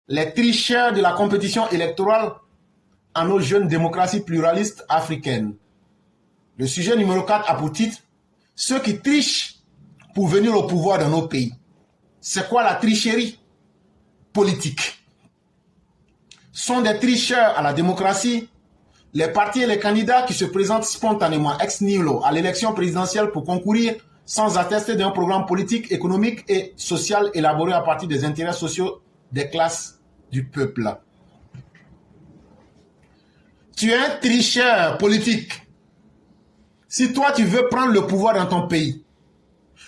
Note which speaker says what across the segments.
Speaker 1: les tricheurs de la compétition électorale à nos jeunes démocraties pluralistes africaines. Le sujet numéro 4 a pour titre « Ceux qui trichent pour venir au pouvoir dans nos pays ». C'est quoi la tricherie politique? Sont des tricheurs à la démocratie les partis et les candidats qui se présentent spontanément ex nihilo à l'élection présidentielle pour concourir sans attester d'un programme politique, économique et social élaboré à partir des intérêts sociaux des classes du peuple. Tu es un tricheur politique. Si toi tu veux prendre le pouvoir dans ton pays,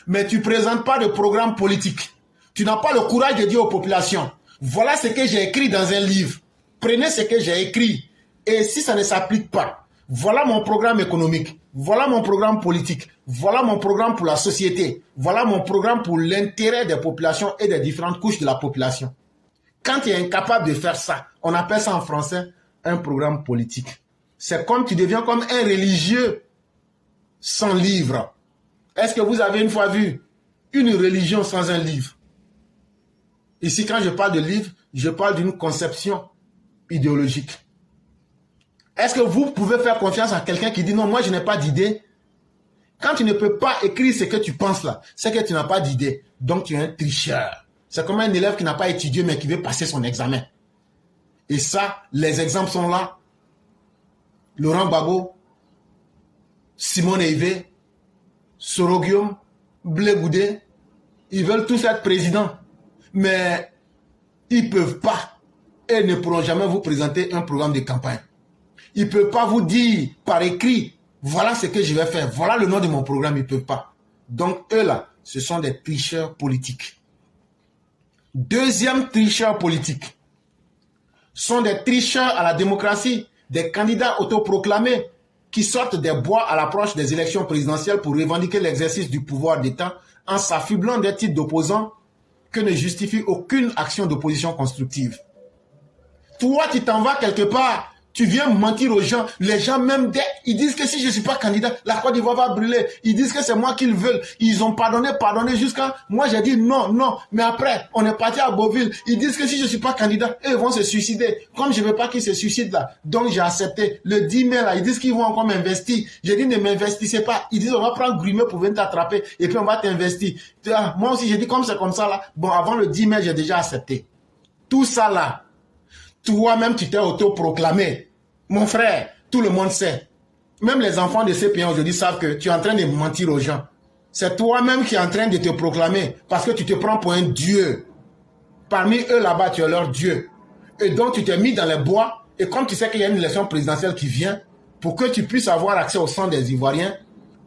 Speaker 1: mais tu ne présentes pas de programme politique, tu n'as pas le courage de dire aux populations, voilà ce que j'ai écrit dans un livre, prenez ce que j'ai écrit, et si ça ne s'applique pas, voilà mon programme économique, voilà mon programme politique, voilà mon programme pour la société, voilà mon programme pour l'intérêt des populations et des différentes couches de la population. Quand tu es incapable de faire ça, on appelle ça en français un programme politique. C'est comme tu deviens comme un religieux sans livre. Est-ce que vous avez une fois vu une religion sans un livre? Ici, quand je parle de livre, je parle d'une conception idéologique. Est-ce que vous pouvez faire confiance à quelqu'un qui dit non, moi je n'ai pas d'idée? Quand tu ne peux pas écrire ce que tu penses là, c'est que tu n'as pas d'idée. Donc tu es un tricheur. C'est comme un élève qui n'a pas étudié mais qui veut passer son examen. Et ça, les exemples sont là. Laurent Gbagbo, Simone Veil, Soro Guillaume, Blé Goudé, ils veulent tous être présidents. Mais ils ne peuvent pas et ne pourront jamais vous présenter un programme de campagne. Ils ne peuvent pas vous dire par écrit, voilà ce que je vais faire, voilà le nom de mon programme, ils ne peuvent pas. Donc eux là, ce sont des tricheurs politiques. Deuxième tricheur politique, sont des tricheurs à la démocratie, des candidats autoproclamés qui sortent des bois à l'approche des élections présidentielles pour revendiquer l'exercice du pouvoir d'État en s'affublant des titres d'opposants que ne justifie aucune action d'opposition constructive. Toi, tu t'en vas quelque part, tu viens mentir aux gens. Les gens même, ils disent que si je ne suis pas candidat, la Côte d'Ivoire va brûler. Ils disent que c'est moi qu'ils veulent. Ils ont pardonné jusqu'à... Moi, j'ai dit non, non. Mais après, on est parti à Beauville. Ils disent que si je ne suis pas candidat, eux vont se suicider. Comme je ne veux pas qu'ils se suicident là. Donc, j'ai accepté. Le 10 mai là, ils disent qu'ils vont encore m'investir. J'ai dit ne m'investissez pas. Ils disent on va prendre Grumet pour venir t'attraper et puis on va t'investir. Moi aussi, j'ai dit comme c'est comme ça là. Bon, avant le 10 mai, j'ai déjà accepté. Tout ça là. Toi-même, tu t'es autoproclamé. Mon frère, tout le monde sait. Même les enfants de ces pays aujourd'hui savent que tu es en train de mentir aux gens. C'est toi-même qui es en train de te proclamer parce que tu te prends pour un dieu. Parmi eux là-bas, tu es leur dieu. Et donc, tu t'es mis dans les bois. Et comme tu sais qu'il y a une élection présidentielle qui vient, pour que tu puisses avoir accès au sang des Ivoiriens,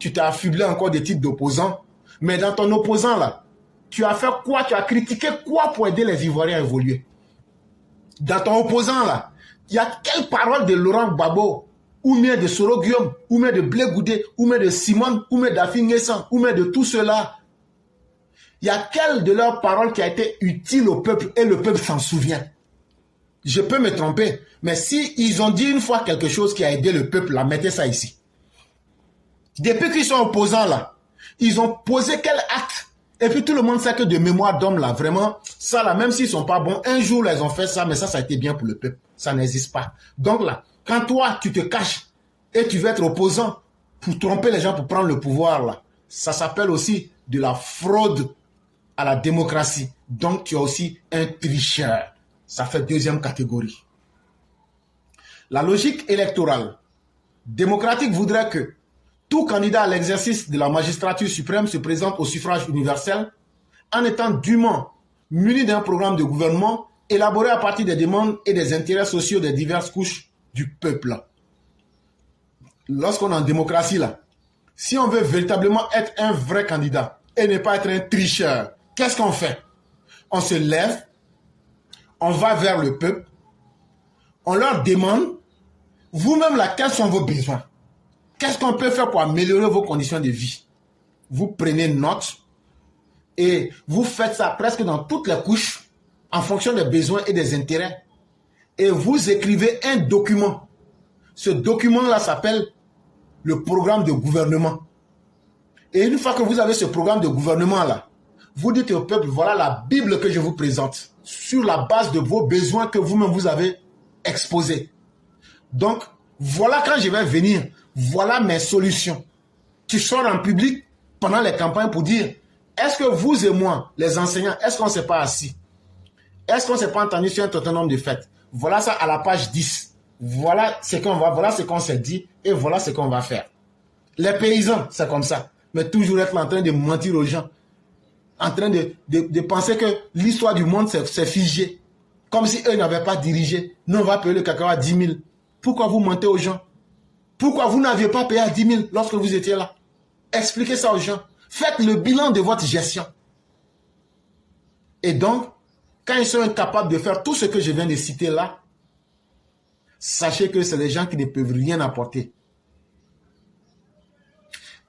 Speaker 1: tu t'es affublé encore des titres d'opposants. Mais dans ton opposant là, tu as fait quoi? Tu as critiqué quoi pour aider les Ivoiriens à évoluer? Dans ton opposant là, il y a quelle parole de Laurent Gbagbo, ou bien de Soro Guillaume, ou bien de Blé Goudé, ou bien de Simone, ou bien d'Afi N'Guessan, ou bien de tout cela. Il y a quelle de leurs paroles qui a été utile au peuple et le peuple s'en souvient? Je peux me tromper, mais si ils ont dit une fois quelque chose qui a aidé le peuple, là, mettez ça ici. Depuis qu'ils sont opposants là, ils ont posé quel acte? Et puis tout le monde sait que de mémoire d'homme là, vraiment, ça là, même s'ils sont pas bons, un jour là, ils ont fait ça, mais ça a été bien pour le peuple. Ça n'existe pas. Donc là, quand toi, tu te caches et tu veux être opposant pour tromper les gens pour prendre le pouvoir là, ça s'appelle aussi de la fraude à la démocratie. Donc tu es aussi un tricheur. Ça fait deuxième catégorie. La logique électorale démocratique voudrait que tout candidat à l'exercice de la magistrature suprême se présente au suffrage universel en étant dûment muni d'un programme de gouvernement élaboré à partir des demandes et des intérêts sociaux des diverses couches du peuple. Lorsqu'on est en démocratie, là, si on veut véritablement être un vrai candidat et ne pas être un tricheur, qu'est-ce qu'on fait? On se lève, on va vers le peuple, on leur demande, vous-même là, quels sont vos besoins? Qu'est-ce qu'on peut faire pour améliorer vos conditions de vie? Vous prenez note et vous faites ça presque dans toutes les couches en fonction des besoins et des intérêts. Et vous écrivez un document. Ce document-là s'appelle le programme de gouvernement. Et une fois que vous avez ce programme de gouvernement-là, vous dites au peuple, voilà la Bible que je vous présente, sur la base de vos besoins que vous-même vous avez exposés. Donc, voilà quand je vais venir, voilà mes solutions. Tu sors en public pendant les campagnes pour dire, est-ce que vous et moi, les enseignants, est-ce qu'on ne s'est pas assis? Est-ce qu'on ne s'est pas entendu sur un certain nombre de faits? Voilà ça à la page 10. Voilà ce qu'on va, voilà ce qu'on s'est dit et voilà ce qu'on va faire. Les paysans, c'est comme ça. Mais toujours être en train de mentir aux gens. En train de penser que l'histoire du monde c'est figé. Comme si eux n'avaient pas dirigé. Nous, on va payer le cacao à 10 000. Pourquoi vous mentez aux gens? Pourquoi vous n'aviez pas payé à 10 000 lorsque vous étiez là? Expliquez ça aux gens. Faites le bilan de votre gestion. Et donc, quand ils sont incapables de faire tout ce que je viens de citer là, sachez que c'est des gens qui ne peuvent rien apporter.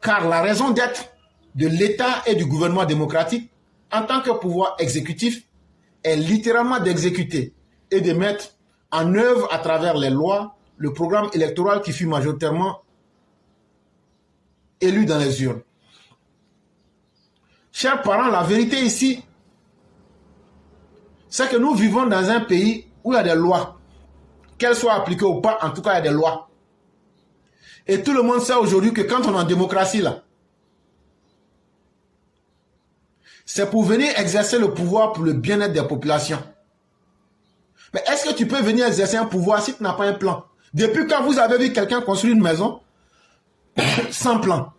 Speaker 1: Car la raison d'être de l'État et du gouvernement démocratique, en tant que pouvoir exécutif, est littéralement d'exécuter et de mettre en œuvre à travers les lois le programme électoral qui fut majoritairement élu dans les urnes. Chers parents, la vérité ici, c'est que nous vivons dans un pays où il y a des lois. Qu'elles soient appliquées ou pas, en tout cas, il y a des lois. Et tout le monde sait aujourd'hui que quand on est en démocratie, là, c'est pour venir exercer le pouvoir pour le bien-être des populations. Mais est-ce que tu peux venir exercer un pouvoir si tu n'as pas un plan? Depuis quand vous avez vu quelqu'un construire une maison sans plan?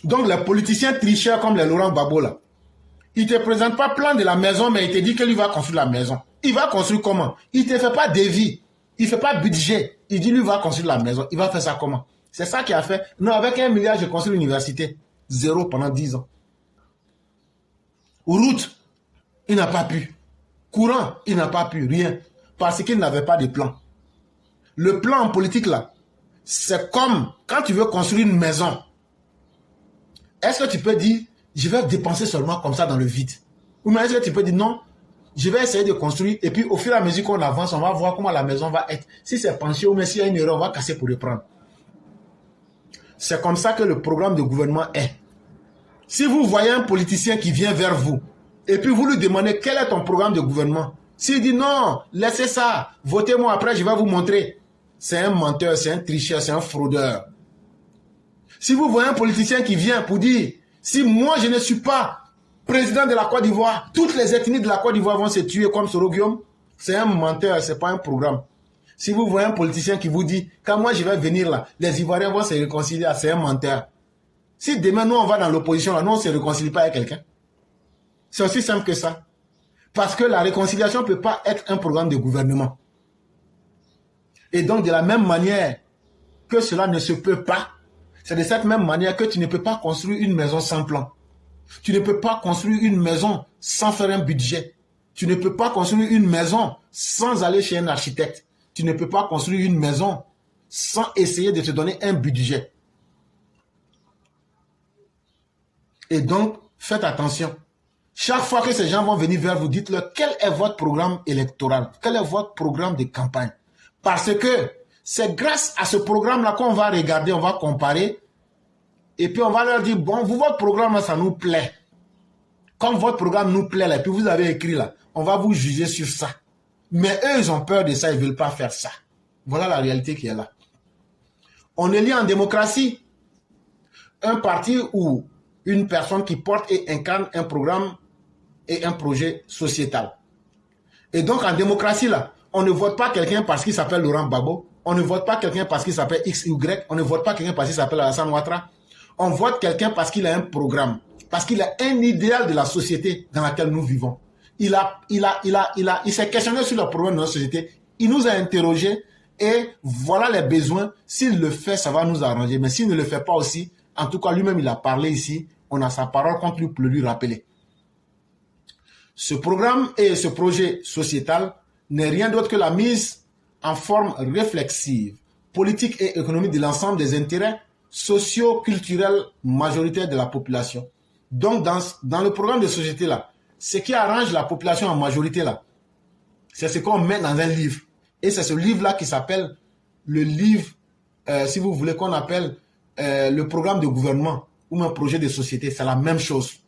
Speaker 1: Donc les politiciens tricheurs comme les Laurent Gbagbo là, ils ne te présentent pas plan de la maison, mais ils te disent qu'il va construire la maison. Il va construire comment? Il ne te fait pas devis, il ne fait pas budget. Il dit lui va construire la maison, il va faire ça comment? C'est ça qu'il a fait. Non, avec 1 milliard, je construis l'université. 0 pendant 10 ans. Route, il n'a pas pu. Courant, il n'a pas pu, rien. Parce qu'il n'avait pas de plan. Le plan en politique là, c'est comme quand tu veux construire une maison. Est-ce que tu peux dire, je vais dépenser seulement comme ça dans le vide? Ou bien est-ce que tu peux dire, non, je vais essayer de construire et puis au fur et à mesure qu'on avance, on va voir comment la maison va être. Si c'est penché ou même s'il y a une erreur, on va casser pour reprendre. C'est comme ça que le programme de gouvernement est. Si vous voyez un politicien qui vient vers vous et puis vous lui demandez quel est ton programme de gouvernement, s'il dit non, laissez ça, votez-moi après, je vais vous montrer. C'est un menteur, c'est un tricheur, c'est un fraudeur. Si vous voyez un politicien qui vient pour dire, si moi je ne suis pas président de la Côte d'Ivoire, toutes les ethnies de la Côte d'Ivoire vont se tuer comme Soro Guillaume, c'est un menteur, c'est pas un programme. Si vous voyez un politicien qui vous dit, quand moi je vais venir là, les Ivoiriens vont se réconcilier, c'est un menteur. Si demain nous on va dans l'opposition là, nous on ne se réconcilie pas avec quelqu'un. C'est aussi simple que ça. Parce que la réconciliation ne peut pas être un programme de gouvernement. Et donc de la même manière que cela ne se peut pas, c'est de cette même manière que tu ne peux pas construire une maison sans plan. Tu ne peux pas construire une maison sans faire un budget. Tu ne peux pas construire une maison sans aller chez un architecte. Tu ne peux pas construire une maison sans essayer de te donner un budget. Et donc, faites attention. Chaque fois que ces gens vont venir vers vous, dites-leur quel est votre programme électoral, quel est votre programme de campagne. Parce que c'est grâce à ce programme-là qu'on va regarder, on va comparer, et puis on va leur dire, bon, vous, votre programme, ça nous plaît. Comme votre programme nous plaît, là, et puis vous avez écrit là, on va vous juger sur ça. Mais eux, ils ont peur de ça, ils ne veulent pas faire ça. Voilà la réalité qui est là. On élit en démocratie un parti ou une personne qui porte et incarne un programme et un projet sociétal. Et donc en démocratie, là, on ne vote pas quelqu'un parce qu'il s'appelle Laurent Gbagbo, on ne vote pas quelqu'un parce qu'il s'appelle XY, on ne vote pas quelqu'un parce qu'il s'appelle Alassane Ouattara. On vote quelqu'un parce qu'il a un programme, parce qu'il a un idéal de la société dans laquelle nous vivons. Il s'est questionné sur le problème de notre société, il nous a interrogés et voilà les besoins. S'il le fait, ça va nous arranger. Mais s'il ne le fait pas aussi, en tout cas lui-même il a parlé ici, on a sa parole contre lui pour lui rappeler. Ce programme et ce projet sociétal n'est rien d'autre que la mise en forme réflexive, politique et économique de l'ensemble des intérêts socio-culturels majoritaires de la population. Donc, dans le programme de société là, ce qui arrange la population en majorité là, c'est ce qu'on met dans un livre. Et c'est ce livre-là qui s'appelle le livre, si vous voulez, qu'on appelle le programme de gouvernement ou un projet de société. C'est la même chose.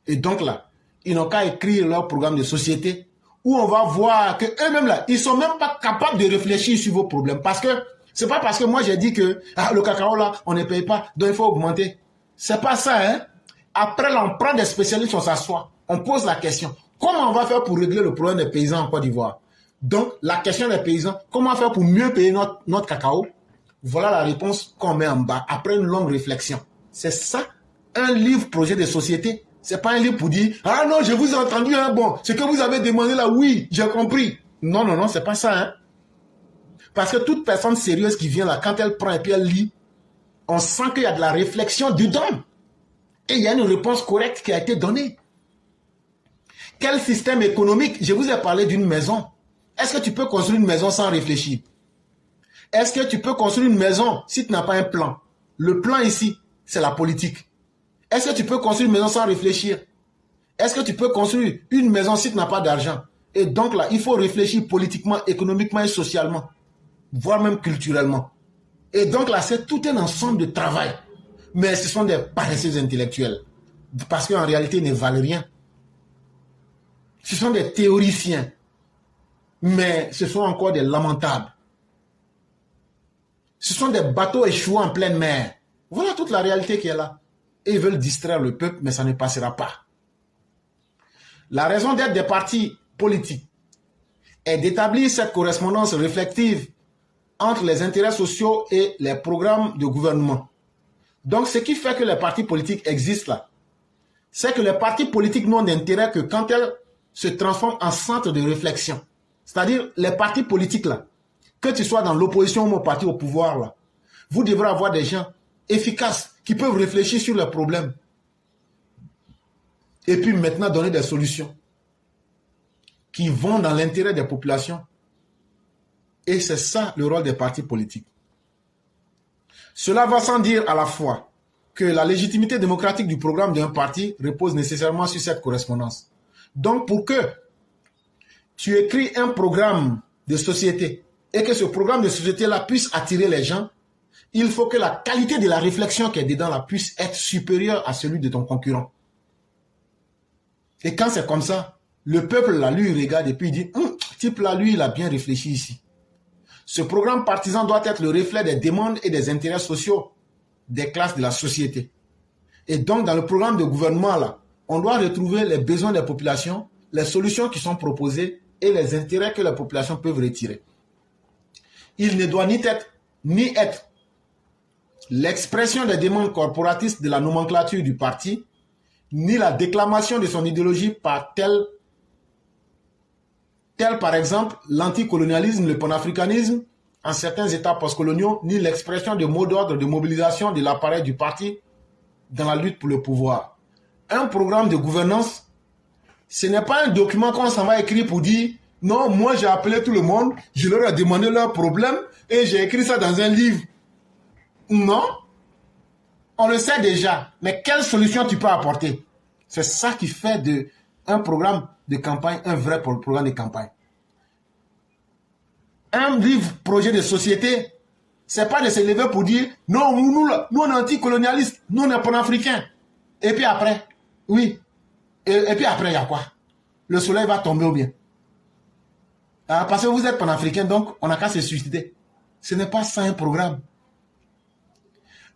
Speaker 1: Et donc là, ils n'ont qu'à écrire leur programme de société où on va voir qu'eux-mêmes là, ils ne sont même pas capables de réfléchir sur vos problèmes. Parce que c'est pas parce que moi j'ai dit que le cacao là, on ne paye pas, donc il faut augmenter. C'est pas ça, hein. Après là, on prend des spécialistes, on s'assoit, on pose la question. Comment on va faire pour régler le problème des paysans en Côte d'Ivoire? Donc, la question des paysans, comment faire pour mieux payer notre cacao? Voilà la réponse qu'on met en bas, après une longue réflexion. C'est ça, un livre projet de société. C'est pas un livre pour dire, ah non, je vous ai entendu, hein, bon, ce que vous avez demandé là, oui, j'ai compris. Non, non, non, c'est pas ça, hein. Parce que toute personne sérieuse qui vient là, quand elle prend et puis elle lit, on sent qu'il y a de la réflexion dedans. Et il y a une réponse correcte qui a été donnée. Quel système économique? Je vous ai parlé d'une maison. Est-ce que tu peux construire une maison sans réfléchir? Est-ce que tu peux construire une maison si tu n'as pas un plan? Le plan ici, c'est la politique. Est-ce que tu peux construire une maison sans réfléchir? Est-ce que tu peux construire une maison si tu n'as pas d'argent? Et donc là, il faut réfléchir politiquement, économiquement et socialement, voire même culturellement. Et donc là, c'est tout un ensemble de travail. Mais ce sont des paresseux intellectuels. Parce qu'en réalité, ils ne valent rien. Ce sont des théoriciens. Mais ce sont encore des lamentables. Ce sont des bateaux échoués en pleine mer. Voilà toute la réalité qui est là. Et ils veulent distraire le peuple, mais ça ne passera pas. La raison d'être des partis politiques est d'établir cette correspondance réflexive entre les intérêts sociaux et les programmes de gouvernement. Donc, ce qui fait que les partis politiques existent là, c'est que les partis politiques n'ont d'intérêt que quand elles se transforment en centre de réflexion. C'est-à-dire, les partis politiques là, que tu sois dans l'opposition ou au parti au pouvoir là, vous devrez avoir des gens efficaces qui peuvent réfléchir sur les problèmes. Et puis maintenant donner des solutions qui vont dans l'intérêt des populations. Et c'est ça le rôle des partis politiques. Cela va sans dire à la fois que la légitimité démocratique du programme d'un parti repose nécessairement sur cette correspondance. Donc pour que tu écris un programme de société et que ce programme de société-là puisse attirer les gens, il faut que la qualité de la réflexion qui est dedans là puisse être supérieure à celui de ton concurrent. Et quand c'est comme ça, le peuple là, lui, il regarde et puis il dit, type là, lui, il a bien réfléchi ici. Ce programme partisan doit être le reflet des demandes et des intérêts sociaux des classes de la société. Et donc, dans le programme de gouvernement, là, on doit retrouver les besoins des populations, les solutions qui sont proposées et les intérêts que les populations peuvent retirer. Il ne doit ni être l'expression des demandes corporatistes de la nomenclature du parti, ni la déclamation de son idéologie par tel par exemple l'anticolonialisme, le panafricanisme en certains États postcoloniaux, ni l'expression de mots d'ordre de mobilisation de l'appareil du parti dans la lutte pour le pouvoir. Un programme de gouvernance, ce n'est pas un document qu'on s'en va écrire pour dire « Non, moi j'ai appelé tout le monde, je leur ai demandé leurs problèmes et j'ai écrit ça dans un livre. » Non, on le sait déjà, mais quelle solution tu peux apporter? C'est ça qui fait un programme de campagne un vrai programme de campagne. Un livre projet de société, c'est pas de se lever pour dire non, nous on est anticolonialistes, nous on est panafricains. Et puis après, oui. Et puis après, il y a quoi? Le soleil va tomber ou bien? Parce que vous êtes panafricains, donc on n'a qu'à se suicider. Ce n'est pas ça un programme.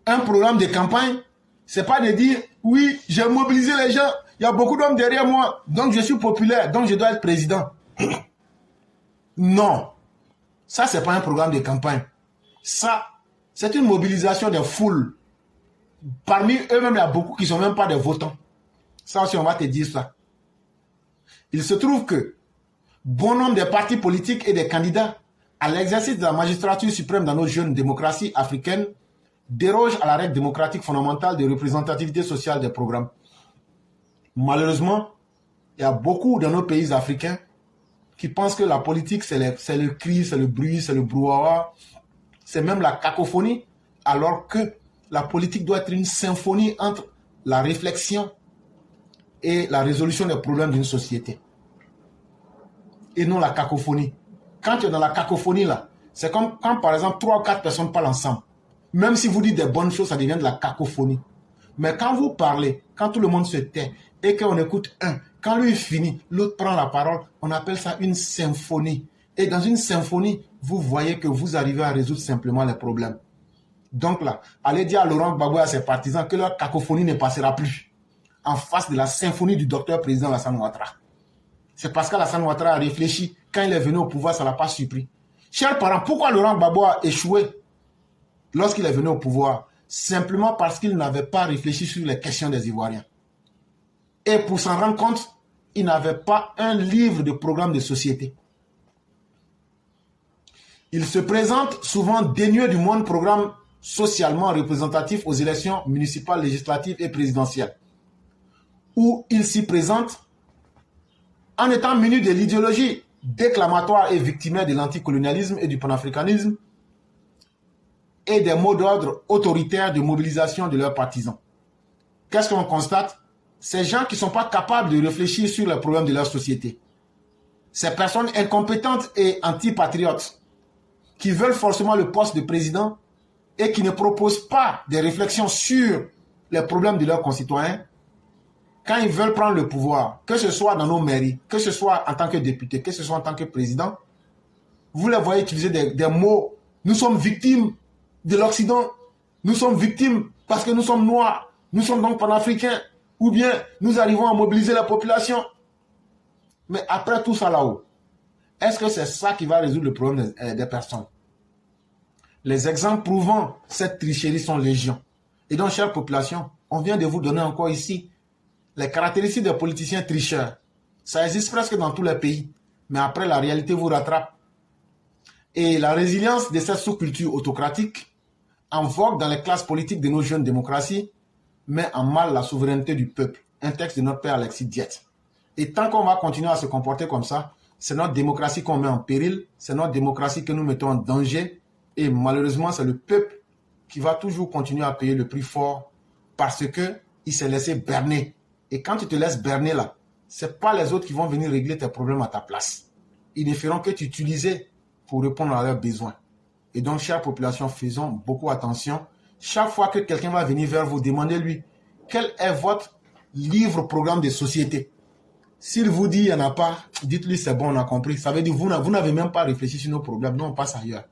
Speaker 1: Un programme de campagne, c'est pas de dire oui, j'ai mobilisé les gens, il y a beaucoup d'hommes derrière moi, donc je suis populaire, donc je dois être président. Non. Ça, c'est pas un programme de campagne. Ça, c'est une mobilisation des foules. Parmi eux-mêmes, il y a beaucoup qui ne sont même pas des votants. Ça aussi, on va te dire ça. Il se trouve que bon nombre des partis politiques et des candidats à l'exercice de la magistrature suprême dans nos jeunes démocraties africaines dérogent à la règle démocratique fondamentale de représentativité sociale des programmes. Malheureusement, il y a beaucoup dans nos pays africains qui pensent que la politique, c'est le cri, c'est le bruit, c'est le brouhaha, c'est même la cacophonie, alors que la politique doit être une symphonie entre la réflexion et la résolution des problèmes d'une société. Et non la cacophonie. Quand tu es dans la cacophonie, là, c'est comme quand, par exemple, 3 ou 4 personnes parlent ensemble. Même si vous dites des bonnes choses, ça devient de la cacophonie. Mais quand vous parlez, quand tout le monde se tait et qu'on écoute un, quand lui finit, l'autre prend la parole, on appelle ça une symphonie. Et dans une symphonie, vous voyez que vous arrivez à résoudre simplement les problèmes. Donc là, allez dire à Laurent Gbagbo et à ses partisans que leur cacophonie ne passera plus en face de la symphonie du docteur président Alassane Ouattara. C'est parce qu'Alassane Ouattara a réfléchi. Quand il est venu au pouvoir, ça ne l'a pas surpris. Chers parents, pourquoi Laurent Gbagbo a échoué lorsqu'il est venu au pouvoir? Simplement parce qu'il n'avait pas réfléchi sur les questions des Ivoiriens. Et pour s'en rendre compte, il n'avait pas un livre de programme de société. Il se présente souvent dénué du moindre programme socialement représentatif aux élections municipales, législatives et présidentielles, où il s'y présente en étant muni de l'idéologie déclamatoire et victimaire de l'anticolonialisme et du panafricanisme et des mots d'ordre autoritaires de mobilisation de leurs partisans. Qu'est-ce qu'on constate? Ces gens qui ne sont pas capables de réfléchir sur les problèmes de leur société. Ces personnes incompétentes et antipatriotes qui veulent forcément le poste de président et qui ne proposent pas des réflexions sur les problèmes de leurs concitoyens, quand ils veulent prendre le pouvoir, que ce soit dans nos mairies, que ce soit en tant que député, que ce soit en tant que président, vous les voyez utiliser des mots. Nous sommes victimes de l'Occident, nous sommes victimes parce que nous sommes noirs, nous sommes donc panafricains, ou bien nous arrivons à mobiliser la population. Mais après tout ça là-haut, est-ce que c'est ça qui va résoudre le problème des personnes? Les exemples prouvant cette tricherie sont légion. Et donc, chère population, on vient de vous donner encore ici les caractéristiques des politiciens tricheurs. Ça existe presque dans tous les pays. Mais après, la réalité vous rattrape. Et la résilience de cette sous-culture autocratique, en vogue dans les classes politiques de nos jeunes démocraties, met en mal la souveraineté du peuple. Un texte de notre père Alexis Diet. Et tant qu'on va continuer à se comporter comme ça, c'est notre démocratie qu'on met en péril, c'est notre démocratie que nous mettons en danger. Et malheureusement, c'est le peuple qui va toujours continuer à payer le prix fort parce qu'il s'est laissé berner. Et quand tu te laisses berner là, ce n'est pas les autres qui vont venir régler tes problèmes à ta place. Ils ne feront que t'utiliser pour répondre à leurs besoins. Et donc, chère population, faisons beaucoup attention. Chaque fois que quelqu'un va venir vers vous, demandez-lui quel est votre livre-programme de société. S'il vous dit il n'y en a pas, dites-lui c'est bon, on a compris. Ça veut dire que vous n'avez même pas réfléchi sur nos problèmes. Non, on passe ailleurs.